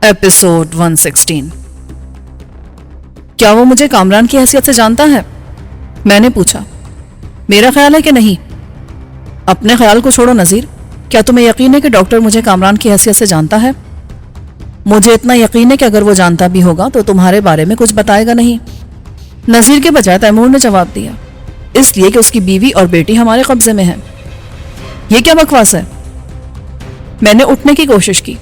Episode 116। क्या वो मुझे कामरान की हैसियत से जानता है? मैंने पूछा। मेरा ख्याल है कि नहीं। अपने ख्याल को छोड़ो नज़ीर, क्या तुम्हें यकीन है कि डॉक्टर मुझे कामरान की हैसियत से जानता है? मुझे इतना यकीन है कि अगर वो जानता भी होगा तो तुम्हारे बारे में कुछ बताएगा नहीं। नज़ीर के बजाय तैमूर ने जवाब दिया, इसलिए कि उसकी बीवी और बेटी हमारे कब्जे में है। ये क्या बकवास है? मैंने उठने की कोशिश की।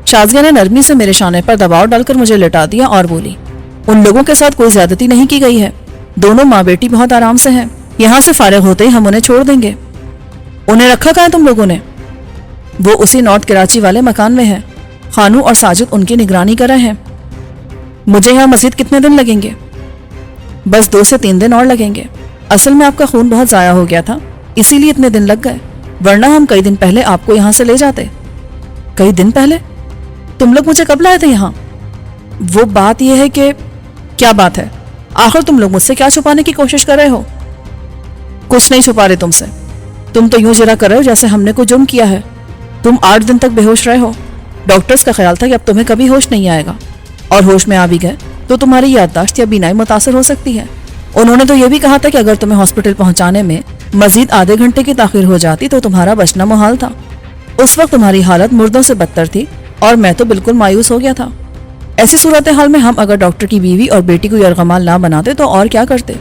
शाज़िया ने नरमी से मेरे शाने पर दबाव डालकर मुझे लिटा दिया और बोली, उन लोगों के साथ कोई ज्यादती नहीं की गई है। दोनों माँ बेटी बहुत आराम से हैं। यहाँ से फारिग होते ही हम उन्हें छोड़ देंगे। उन्हें रखा कहाँ है तुम लोगों ने? वो उसी नॉर्थ कराची वाले मकान में है। खानू और साजिद उनकी निगरानी कर रहे हैं। मुझे यहाँ मजीद कितने दिन लगेंगे? बस 2 से 3 दिन और लगेंगे। असल में आपका खून बहुत ज़ाया हो गया था, इसीलिए इतने दिन लग गए, वरना हम कई दिन पहले आपको यहाँ से ले जाते। कई दिन पहले? तुम लोग मुझे कब लाए थे यहाँ? वो बात यह है कि... क्या बात है? आखिर तुम लोग मुझसे क्या छुपाने की कोशिश कर रहे हो? कुछ नहीं छुपा रहे तुमसे। तुम तो यूं जरा कर रहे हो जैसे हमने कोई जुर्म किया है। तुम 8 दिन तक बेहोश रहे हो। डॉक्टर्स का ख्याल था कि अब तुम्हें कभी होश नहीं आएगा, और होश में आ भी गए तो तुम्हारी याददाश्त या बीनाई मुतासर हो सकती है। उन्होंने तो यह भी कहा था कि अगर तुम्हें हॉस्पिटल पहुंचाने में मजीद आधे घंटे की ताखिर हो जाती तो तुम्हारा बचना मुहाल था। उस वक्त तुम्हारी हालत मुर्दों से बदतर थी और मैं तो बिल्कुल मायूस हो गया था। ऐसी सूरत हाल में हम अगर डॉक्टर की बीवी और बेटी को यरगमाल ना बनाते तो और क्या करते?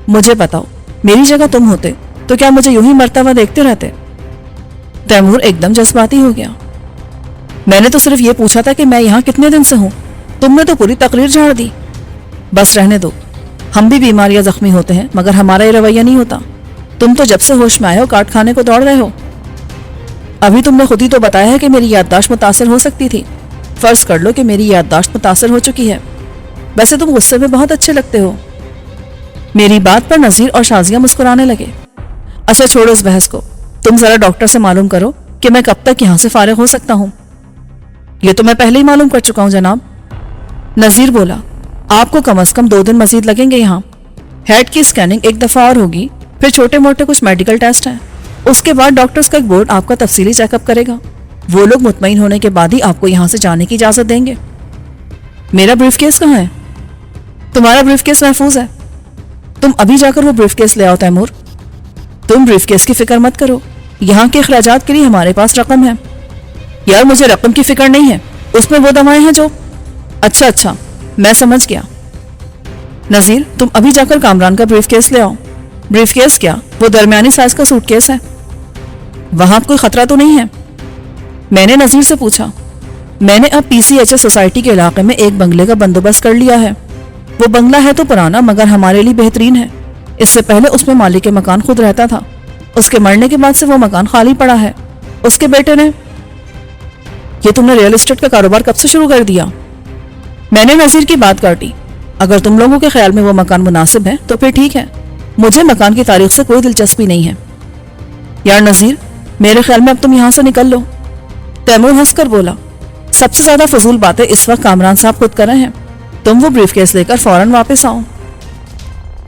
मुझे बताओ, मेरी जगह तुम होते तो क्या मुझे यूं ही मरता हुआ देखते रहते? तैमूर एकदम जज्बाती हो गया। मैंने तो सिर्फ ये पूछा था कि मैं यहाँ कितने दिन से हूँ। तुमने तो पूरी तकरीर झाड़ दी। बस रहने दो, हम भी बीमार या जख्मी होते हैं, मगर हमारा ये रवैया नहीं होता। तुम तो जब से होश में आए हो काट खाने को दौड़ रहे हो। अभी तुमने खुद ही तो बताया है कि मेरी याददाश्त मुतासर हो सकती थी। फर्ज कर लो कि मेरी याददाश्त मुतासर हो चुकी है। वैसे तुम गुस्से में बहुत अच्छे लगते हो। मेरी बात पर नज़ीर और शाज़िया मुस्कुराने लगे। अच्छा छोड़ो इस बहस को, तुम जरा डॉक्टर से मालूम करो कि मैं कब तक यहाँ से फारिग हो सकता हूँ। ये तो मैं पहले ही मालूम कर चुका हूँ जनाब। नज़ीर बोला, आपको कम से कम 2 दिन मजीद लगेंगे यहाँ। हेड की स्कैनिंग एक दफ़ा और होगी, फिर छोटे मोटे कुछ मेडिकल टेस्ट हैं। उसके बाद डॉक्टर्स का एक बोर्ड आपका तफसीली चेकअप करेगा। वो लोग मुतमईन होने के बाद ही आपको यहाँ से जाने की इजाज़त देंगे। मेरा ब्रीफकेस कहाँ है? तुम्हारा ब्रीफकेस महफूज है। तुम अभी जाकर वो ब्रीफकेस ले आओ तैमूर। तुम ब्रीफकेस की फिक्र मत करो, यहाँ के अखराजात के लिए हमारे पास रकम है। यार मुझे रकम की फिक्र नहीं है, उसमें वो दवाएं हैं जो... अच्छा, मैं समझ गया। नज़ीर, तुम अभी जाकर कामरान का ब्रीफकेस ले आओ। ब्रीफकेस क्या, वो दरमियानी साइज का सूटकेस है। वहां कोई खतरा तो नहीं है? मैंने नज़ीर से पूछा। मैंने अब PCHS सोसाइटी के इलाके में एक बंगले का बंदोबस्त कर लिया है। वो बंगला है तो पुराना, मगर हमारे लिए बेहतरीन है। इससे पहले उसमें मालिक मकान खुद रहता था। उसके मरने के बाद से वो मकान खाली पड़ा है। उसके बेटे ने... ये तुमने रियल एस्टेट का कारोबार कब से शुरू कर दिया? मैंने नज़ीर की बात काटी। अगर तुम लोगों के ख्याल में वो मकान मुनासिब है तो फिर ठीक है, मुझे मकान की तारीख से कोई दिलचस्पी नहीं है। यार नज़ीर, मेरे ख्याल में अब तुम यहाँ से निकल लो। तैमूर हंसकर बोला, सबसे ज्यादा फजूल बातें इस वक्त कामरान साहब खुद कर रहे हैं। तुम वो ब्रीफकेस लेकर फौरन वापस आओ।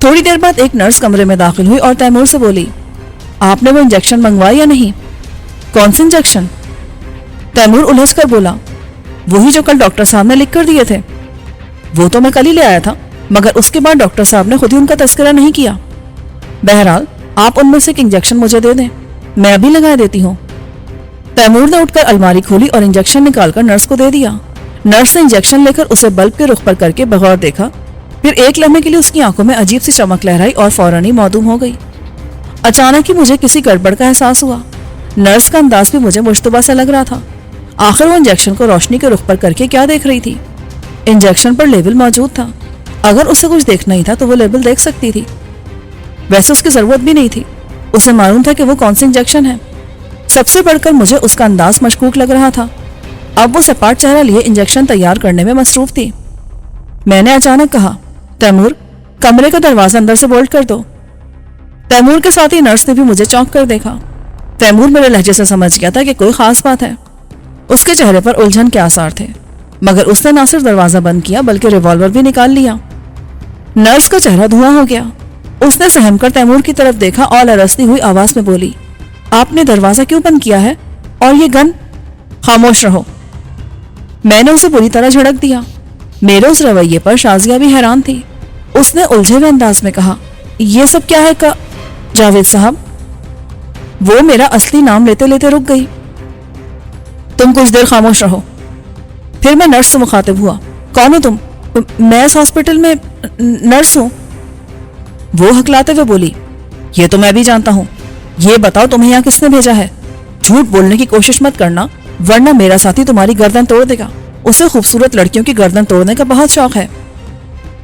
थोड़ी देर बाद एक नर्स कमरे में दाखिल हुई और तैमूर से बोली, आपने वो इंजेक्शन मंगवाया या नहीं? कौन से इंजेक्शन? तैमूर उलझ कर बोला, वही जो कल डॉक्टर साहब ने लिख कर दिए थे। वो तो मैं कल ही ले आया था, मगर उसके बाद डॉक्टर साहब ने खुद ही उनका तस्करा नहीं किया। बहरहाल आप उनमें से एक इंजेक्शन मुझे दे दें, मैं अभी लगा देती हूँ। तैमूर ने उठकर अलमारी खोली और इंजेक्शन निकालकर नर्स को दे दिया। नर्स ने इंजेक्शन लेकर उसे बल्ब के रुख पर करके बगौर देखा, फिर एक लम्हे के लिए उसकी आंखों में अजीब सी चमक लहराई और फौरन ही मौदूम हो गई। अचानक ही मुझे किसी गड़बड़ का एहसास हुआ। नर्स का अंदाज भी मुझे मुश्तबा सा लग रहा था। आखिर वो इंजेक्शन को रोशनी के रुख पर करके क्या देख रही थी? इंजेक्शन पर लेबल मौजूद था। अगर उसे कुछ देखना ही था तो वो लेबल देख सकती थी। वैसे उसकी जरूरत भी नहीं थी, उसे मालूम था कि वो कौन सी इंजेक्शन है। सबसे बढ़कर मुझे उसका अंदाज मशकूक लग रहा था। अब वो सपाट चेहरा लिए इंजेक्शन तैयार करने में मसरूफ थी। मैंने अचानक कहा, तैमूर, कमरे का दरवाजा अंदर से बोल्ट कर दो। तैमूर के साथ ही नर्स ने भी मुझे चौंक कर देखा। तैमूर मेरे लहजे से समझ गया था कि कोई खास बात है। उसके चेहरे पर उलझन के आसार थे, मगर उसने ना सिर्फ दरवाजा बंद किया बल्कि रिवॉल्वर भी निकाल लिया। नर्स का चेहरा धुआं हो गया। उसने सहम कर तैमूर की तरफ देखा और लरसती हुई आवाज में बोली, आपने दरवाजा क्यों बंद किया है? और ये गन? खामोश रहो। میں نے اسے بری طرح جھڑک دیا۔ میرے اس رویے پر شازیہ بھی حیران تھی۔ اس نے الجھے ہوئے انداز میں کہا، یہ سب کیا ہے جاوید صاحب؟ وہ میرا اصلی نام لیتے لیتے رک گئی۔ تم کچھ دیر خاموش رہو۔ پھر میں نرس سے مخاطب ہوا، کون ہو تم؟ میں اس ہاسپٹل میں نرس ہوں۔ وہ ہکلاتے ہوئے بولی، یہ تو میں بھی جانتا ہوں۔ یہ بتاؤ تمہیں یہاں کس نے بھیجا ہے؟ جھوٹ بولنے کی کوشش مت کرنا ورنہ میرا ساتھی تمہاری گردن توڑ دے گا۔ اسے خوبصورت لڑکیوں کی گردن توڑنے کا بہت شوق ہے۔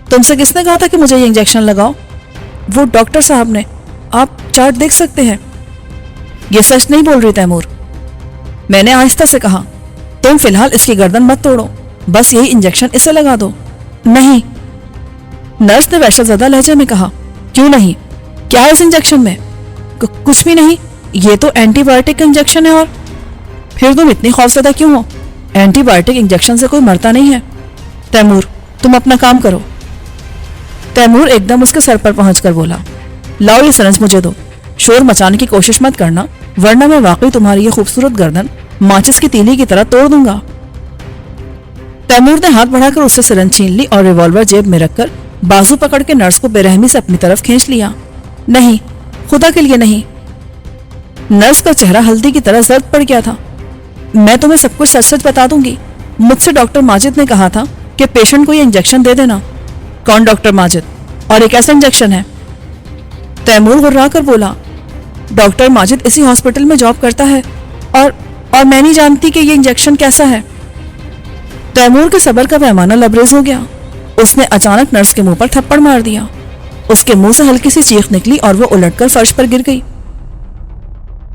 تم سے کس نے کہا تھا کہ مجھے یہ انجیکشن لگاؤ؟ وہ ڈاکٹر صاحب نے۔ آپ چارٹ دیکھ سکتے ہیں۔ یہ سچ نہیں بول رہی تیمور۔ میں نے آہستہ سے کہا، تم فی الحال اس کی گردن مت توڑو، بس یہی انجیکشن اسے لگا دو۔ نہیں، نرس نے وحشت زدہ لہجے میں کہا، کیوں نہیں؟ کیا ہے اس انجیکشن میں؟ کچھ بھی نہیں، یہ تو اینٹی بایوٹک کا انجیکشن ہے۔ اور پھر تم اتنی خوفزدہ کیوں ہو؟ اینٹی بایوٹک انجیکشن سے کوئی مرتا نہیں ہے۔ تیمور، تم اپنا کام کرو۔ تیمور ایک دم اس کے سر پر پہنچ کر بولا، لاؤ یہ سرنج مجھے دو۔ شور مچانے کی کوشش مت کرنا ورنہ میں واقعی تمہاری یہ خوبصورت گردن ماچس کی تیلی کی طرح توڑ دوں گا۔ تیمور نے ہاتھ بڑھا کر اس سے سرنج چھین لی اور ریوالور جیب میں رکھ کر بازو پکڑ کے نرس کو بے رحمی سے اپنی طرف کھینچ لیا۔ نہیں، خدا کے لیے نہیں۔ نرس کا چہرہ ہلدی کی طرح زرد پڑ گیا تھا۔ میں تمہیں سب کچھ سچ سچ بتا دوں گی۔ مجھ سے ڈاکٹر ماجد نے کہا تھا کہ پیشنٹ کو یہ انجیکشن دے دینا۔ کون ڈاکٹر ماجد؟ اور ایک ایسا انجیکشن ہے؟ تیمور غرا کر بولا، ڈاکٹر ماجد اسی ہاسپٹل میں جاب کرتا ہے اور میں نہیں جانتی کہ یہ انجیکشن کیسا ہے۔ تیمور کے صبر کا پیمانہ لبریز ہو گیا۔ اس نے اچانک نرس کے منہ پر تھپڑ مار دیا۔ اس کے منہ سے ہلکی سی چیخ نکلی اور وہ الٹ کر فرش پر گر گئی۔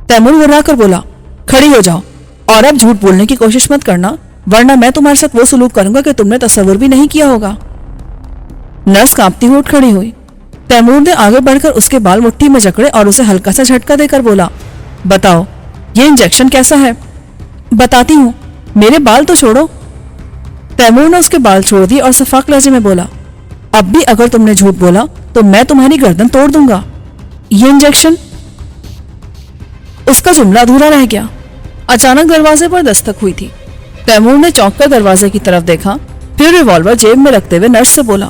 تیمور غرا کر بولا، کھڑی ہو جاؤ اور اب جھوٹ بولنے کی کوشش مت کرنا ورنہ میں تمہارے ساتھ وہ سلوک کروں گا کہ تم نے تصور بھی نہیں کیا ہوگا۔ نرس کانپتی ہوئی اٹھ کھڑی ہوئی۔ تیمور نے آگے بڑھ کر اس کے بال مٹھی میں جکڑے اور اسے ہلکا سا جھٹکا دے کر بولا، بتاؤ یہ انجیکشن کیسا ہے؟ بتاتی ہوں، میرے بال تو چھوڑو۔ تیمور نے اس کے بال چھوڑ دیے اور شفاق لہجے میں بولا، اب بھی اگر تم نے جھوٹ بولا تو میں تمہاری گردن توڑ دوں گا۔ یہ انجیکشن؟ اس کا جملہ ادھورا رہ گیا۔ اچانک دروازے پر دستک ہوئی تھی۔ تیمور نے چونک کر دروازے کی طرف دیکھا، پھر ریوالور جیب میں رکھتے ہوئے نرس سے بولا،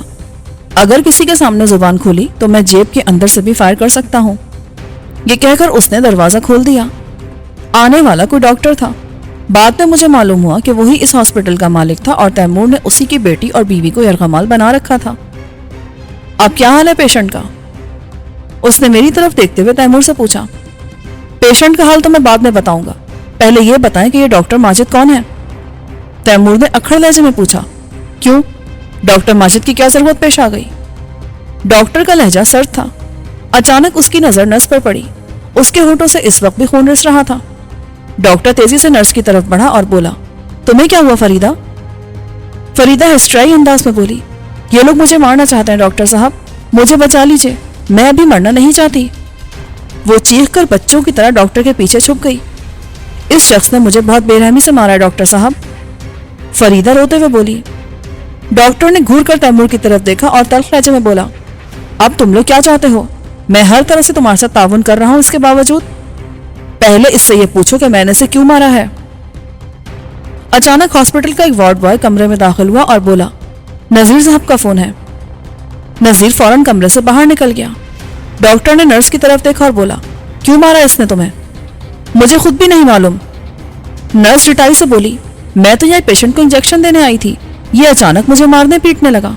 اگر کسی کے سامنے زبان کھولی تو میں جیب کے اندر سے بھی فائر کر سکتا ہوں۔ یہ کہہ کر اس نے دروازہ کھول دیا۔ آنے والا کوئی ڈاکٹر تھا۔ بعد میں مجھے معلوم ہوا کہ وہی اس ہاسپٹل کا مالک تھا اور تیمور نے اسی کی بیٹی اور بیوی کو یرغمال بنا رکھا تھا۔ اب کیا حال ہے پیشنٹ کا؟ اس نے میری طرف دیکھتے ہوئے تیمور سے پوچھا۔ پیشنٹ کا حال تو میں بعد میں بتاؤں گا، پہلے یہ بتائیں کہ یہ ڈاکٹر ماجد کون ہے؟ تیمور نے اکھڑ لہجے میں پوچھا۔ کیوں؟ ڈاکٹر ماجد کی کیا ضرورت پیش آ گئی؟ ڈاکٹر کا لہجہ سرد تھا۔ اچانک اس کی نظر نرس پر پڑی۔ اس کے ہونٹوں سے اس وقت بھی خون رس رہا تھا۔ ڈاکٹر تیزی سے نرس کی طرف بڑھا اور بولا، تمہیں کیا ہوا فریدہ؟ فریدہ ہسٹرائی انداز میں بولی، یہ لوگ مجھے مارنا چاہتے ہیں ڈاکٹر صاحب، مجھے بچا لیجئے، میں ابھی مرنا نہیں چاہتی۔ وہ چیخ کر بچوں کی طرح ڈاکٹر کے پیچھے چھپ گئی۔ اس شخص نے مجھے بہت بے رحمی سے مارا ہے ڈاکٹر صاحب، فریدہ روتے ہوئے بولی۔ ڈاکٹر نے گھور کر تیمور کی طرف دیکھا اور تلخ لہجے میں بولا، اب تم لوگ کیا چاہتے ہو؟ میں ہر طرح سے تمہارے ساتھ تعاون کر رہا ہوں، اس کے باوجود پہلے اس سے یہ پوچھو کہ میں نے اسے کیوں مارا ہے۔ اچانک ہاسپٹل کا ایک وارڈ بوائے کمرے میں داخل ہوا اور بولا، نذیر صاحب کا فون ہے۔ نذیر فوراً کمرے سے باہر نکل گیا۔ ڈاکٹر نے نرس کی طرف دیکھا اور بولا، کیوں مارا اس نے تمہیں؟ مجھے خود بھی نہیں معلوم۔ نرس رٹائی سے بولی، میں تو یہاں پیشنٹ کو انجیکشن دینے آئی تھی، یہ اچانک مجھے مارنے پیٹنے لگا۔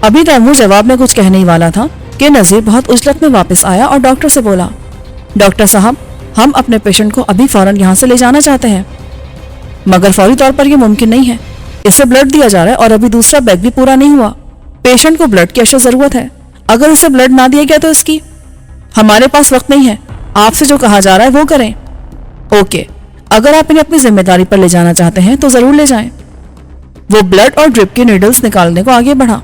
ابھی تیمور جواب میں کچھ کہنے ہی والا تھا کہ نذیر بہت عجلت میں واپس آیا اور ڈاکٹر سے بولا، ڈاکٹر صاحب ہم اپنے پیشنٹ کو ابھی فوراً یہاں سے لے جانا چاہتے ہیں، مگر فوری طور پر یہ ممکن نہیں ہے، اسے بلڈ دیا جا رہا ہے اور ابھی دوسرا بیگ بھی پورا نہیں ہوا۔ پیشنٹ کو بلڈ کی اشد ضرورت ہے، اگر اسے بلڈ نہ دیا گیا تو اس کی ہمارے پاس وقت نہیں ہے، آپ سے جو کہا جا رہا ہے وہ کریں۔ اوکے، اگر آپ انہیں اپنی ذمہ داری پر لے جانا چاہتے ہیں تو ضرور لے جائیں۔ وہ بلڈ اور ڈرپ کے نیڈلز نکالنے کو آگے بڑھا۔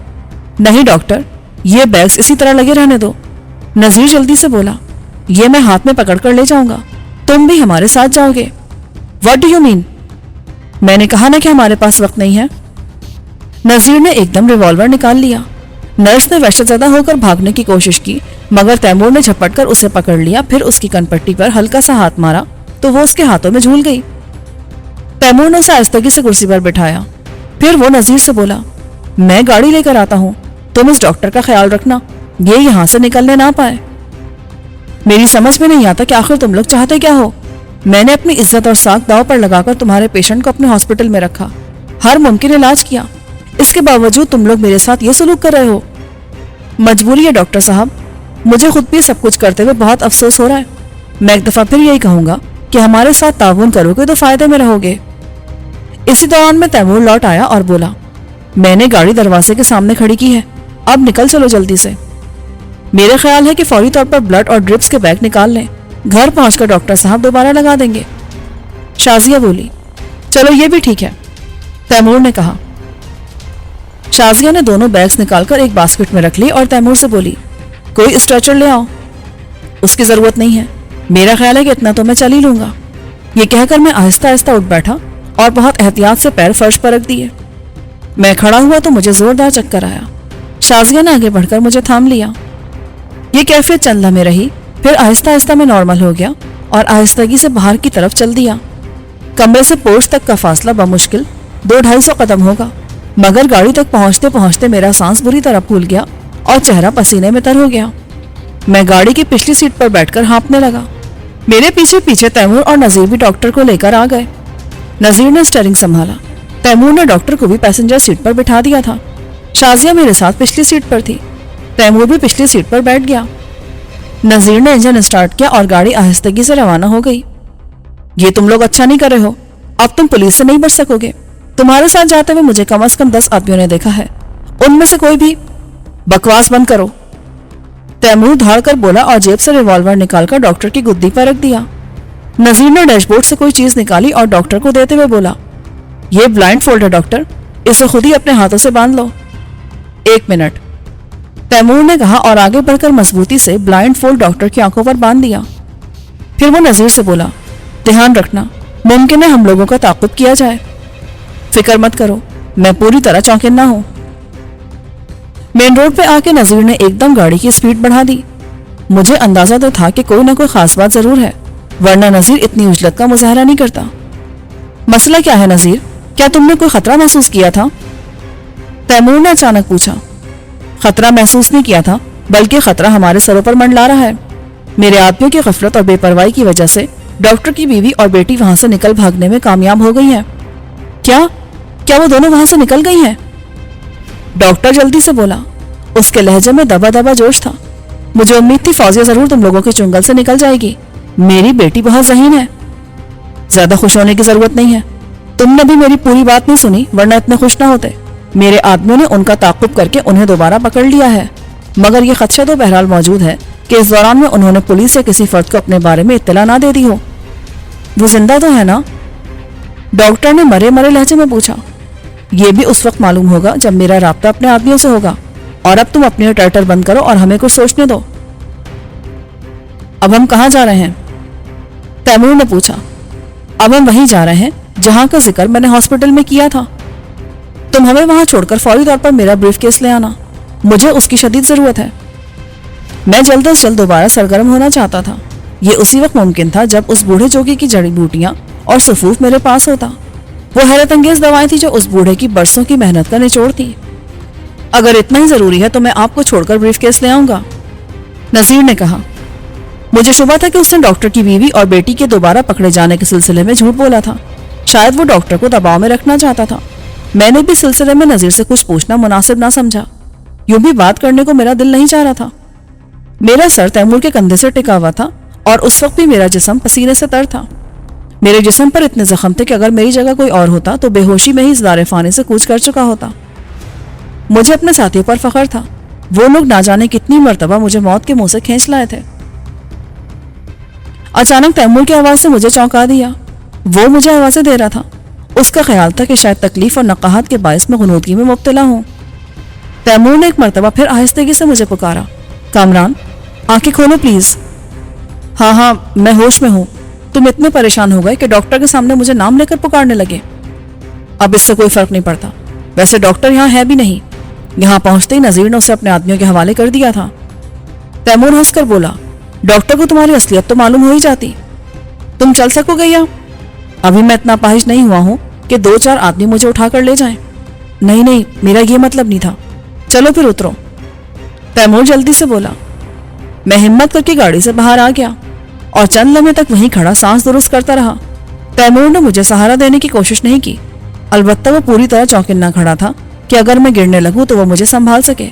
نہیں ڈاکٹر، یہ بیگز اسی طرح لگے رہنے دو۔ نذیر جلدی سے بولا، یہ میں ہاتھ میں پکڑ کر لے جاؤں گا، تم بھی ہمارے ساتھ جاؤ گے۔ What do you mean? میں نے کہا نا کہ ہمارے پاس وقت نہیں ہے۔ نذیر نے ایک دم ریوالور نکال لیا۔ نرس نے وحشت زدہ ہو کر بھاگنے کی کوشش کی مگر تیمور نے جھپٹ کر اسے پکڑ لیا، پھر اس کی کن پٹی پر ہلکا سا ہاتھ مارا تو وہ اس کے ہاتھوں میں جھول گئی۔ तैमूर ने उसे आहिस्तगी से कुर्सी पर बिठाया। फिर वो नजीर से बोला, मैं गाड़ी लेकर आता हूँ, तुम इस डॉक्टर का ख्याल रखना, ये यहाँ से निकलने ना पाए। मेरी समझ में नहीं आता कि आखिर तुम लोग चाहते क्या हो। मैंने अपनी इज्जत और साख दांव पर लगाकर तुम्हारे पेशेंट को अपने हॉस्पिटल में रखा, हर मुमकिन इलाज किया, इसके बावजूद तुम लोग मेरे साथ ये सलूक कर रहे हो। मजबूरी है डॉक्टर साहब, मुझे खुद भी सब कुछ करते हुए बहुत अफसोस हो रहा है। मैं एक दफा फिर यही कहूंगा कि हमारे साथ ताउन करोगे तो फायदे में रहोगे। इसी दौरान में तैमूर लौट आया और बोला, मैंने गाड़ी दरवाजे के सामने खड़ी की है, अब निकल चलो जल्दी से। मेरे ख्याल है कि फौरी तौर पर ब्लड और ड्रिप्स के बैग निकाल लें, घर पहुंचकर डॉक्टर साहब दोबारा लगा देंगे। शाजिया बोली, चलो ये भी ठीक है, तैमूर ने कहा। शाजिया ने दोनों बैग्स निकालकर एक बास्केट में रख ली और तैमूर से बोली, कोई स्ट्रेचर ले आओ। उसकी जरूरत नहीं है, मेरा ख्याल है कि इतना तो मैं चल ही लूंगा। ये कहकर मैं आहिस्ता आहिस्ता उठ बैठा और बहुत एहतियात से पैर फर्श पर रख दिए। मैं खड़ा हुआ तो मुझे जोरदार चक्कर आया। शाजिया ने आगे बढ़कर मुझे थाम लिया। ये कैफियत चंद लम्हे रही, फिर आहिस्ता आहिस्ता मैं नॉर्मल हो गया और आहिस्तगी से बाहर की तरफ चल दिया। कमरे से पोर्च तक का फासला बमुश्किल 200-250 कदम होगा, मगर गाड़ी तक पहुंचते पहुंचते मेरा सांस बुरी तरह फूल गया और चेहरा पसीने में तर हो गया। मैं गाड़ी की पिछली सीट पर बैठकर हाँफने लगा। मेरे पीछे पीछे तैमूर और नजीर भी डॉक्टर को लेकर आ गए। नजीर ने स्टीयरिंग संभाला, तैमूर ने डॉक्टर को भी पैसेंजर सीट पर बिठा दिया था। शाजिया मेरे साथ पिछली सीट पर थी, तैमूर भी पिछली सीट पर बैठ गया। नजीर ने इंजन स्टार्ट किया और गाड़ी आहिस्तगी से रवाना हो गई। ये तुम लोग अच्छा नहीं कर रहे हो, अब तुम पुलिस से नहीं बच सकोगे। तुम्हारे साथ जाते हुए मुझे कम से कम 10 आदमियों ने देखा है, उनमें से कोई भी। बकवास बंद करो, तैमूर धाड़ कर बोला और जेब से रिवॉल्वर निकालकर डॉक्टर की गुद्दी पर रख दिया। नजीर ने डैशबोर्ड से कोई चीज निकाली और डॉक्टर को देते हुए बोला, ये ब्लाइंड फोल्ड है डॉक्टर, इसे खुद ही अपने हाथों से बांध लो। 1 मिनट, तैमूर ने कहा और आगे बढ़कर मजबूती से ब्लाइंड फोल्ड डॉक्टर की आंखों पर बांध दिया। फिर वो नजीर से बोला, ध्यान रखना, मुमकिन है हम लोगों का ताक़ुब किया जाए। फिक्र मत करो, मैं पूरी तरह चौकन्ना हूं। मेन रोड पे आके नजीर ने एकदम गाड़ी की स्पीड बढ़ा दी। मुझे अंदाजा तो था कि कोई ना कोई खास बात जरूर है, वरना नजीर इतनी उजलत का मुजाहरा नहीं करता। मसला क्या है नजीर, क्या तुमने कोई खतरा महसूस किया था? तैमूर ने अचानक पूछा। खतरा महसूस नहीं किया था, बल्कि खतरा हमारे सरों पर मंडला रहा है। मेरे आदमियों की गफलत और बेपरवाही की वजह से डॉक्टर की बीवी और बेटी वहां से निकल भागने में कामयाब हो गई हैं। क्या वो दोनों वहां से निकल गई हैं? डॉक्टर जल्दी से बोला, उसके लहजे में दबा दबा जोश था। मुझे उम्मीद थी फौजिया जरूर तुम लोगों के चुंगल से निकल जाएगी। मेरी बेटी बहुत ज़हीन है। ज्यादा खुश होने की जरूरत नहीं है, तुमने भी मेरी पूरी बात नहीं सुनी, वरना इतने खुश ना होते। मेरे आदमियों ने उनका ताक़ुब करके उन्हें दोबारा पकड़ लिया है, मगर ये खदशा तो बहरहाल मौजूद है कि इस दौरान में उन्होंने पुलिस या किसी फर्द को अपने बारे में इत्तला ना दे दी हो। वो जिंदा तो है ना? डॉक्टर ने मरे मरे लहजे में पूछा। यह भी उस वक्त मालूम होगा जब मेरा राब्ता अपने आदमियों से होगा। और अब तुम अपने टर्टर बंद करो और हमें कुछ सोचने दो। अब हम कहाँ जा रहे हैं? तैमूर ने पूछा। अब हम वहीं जा रहे हैं जहां का जिक्र मैंने हॉस्पिटल में किया था। तुम हमें वहां छोड़कर फौरी तौर पर मेरा ब्रीफ केस ले आना, मुझे उसकी शदीद जरूरत है। मैं जल्द से जल्द दोबारा सरगर्म होना चाहता था। ये उसी वक्त मुमकिन था जब उस बूढ़े जोगी की जड़ी बूटियां और सफूफ मेरे पास होता। वो हैरत अंगेज दवाएं थी जो उस बूढ़े की बरसों की मेहनत का निचोड़ थी। अगर इतना ही जरूरी है तो मैं आपको छोड़कर ब्रीफ केस ले आऊंगा, नजीर ने कहा। मुझे शुबा था कि उसने डॉक्टर की बीवी और बेटी के दोबारा पकड़े जाने के सिलसिले में झूठ बोला था। शायद वो डॉक्टर को दबाव में रखना चाहता था। मैंने भी सिलसिले में नजीर से कुछ पूछना मुनासिब ना समझा। यूं भी बात करने को मेरा दिल नहीं चाह रहा था। मेरा सर तैमूर के कंधे से टिका हुआ था और उस वक्त भी मेरा जिस्म पसीने से तर था। मेरे जिस्म पर इतने जख्म थे कि अगर मेरी जगह कोई और होता तो बेहोशी में ही इस दारे फाने से कूच कर चुका होता। मुझे अपने साथियों पर फख्र था। वो लोग ना जाने कितनी मर्तबा मुझे मौत के मुंह से खींच लाए थे। अचानक तैमूर की आवाज से मुझे चौंका दिया। वो मुझे आवाजें दे रहा था। उसका ख्याल था कि शायद तकलीफ और नकाहत के बायस में गुनूदगी में मुब्तला हूं। तैमूर ने एक मर्तबा फिर आहिस्तगी से मुझे पुकारा, कामरान आंखें खोलो प्लीज। हाँ, मैं होश में हूं। तुम इतने परेशान हो गए कि डॉक्टर के सामने मुझे नाम लेकर पुकारने लगे। अब इससे कोई फर्क नहीं पड़ता। वैसे डॉक्टर यहाँ है भी नहीं। यहाँ पहुंचते ही नजीर ने उसे अपने आदमियों के हवाले कर दिया था। तैमूर हंसकर बोला, डॉक्टर को तुम्हारी असलियत तो मालूम हो ही जाती। तुम चल सकोगे या? ابھی میں اتنا پاہج نہیں ہوا ہوں کہ 2-4 آدمی مجھے اٹھا کر لے جائیں. نہیں نہیں، میرا یہ مطلب نہیں تھا. چلو پھر اترو. تیمور جلدی سے بولا. میں ہمت کر کے گاڑی سے باہر آ گیا اور چند لمحے تک وہیں کھڑا سانس درست کرتا رہا. تیمور نے مجھے سہارا دینے کی کوشش نہیں کی. البتہ وہ پوری طرح چوکنا کھڑا تھا کہ اگر میں گرنے لگوں تو وہ مجھے سنبھال سکے.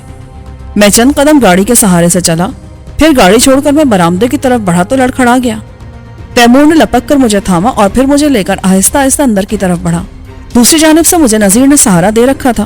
میں چند قدم گاڑی کے سہارے سے چلا، پھر گاڑی چھوڑ کر میں برآمدے کی طرف بڑھا تو لڑکھڑا گیا. تیمور نے لپک کر مجھے تھاما اور پھر مجھے لے کر آہستہ آہستہ اندر کی طرف بڑھا. دوسری جانب سے مجھے نذیر نے سہارا دے رکھا تھا.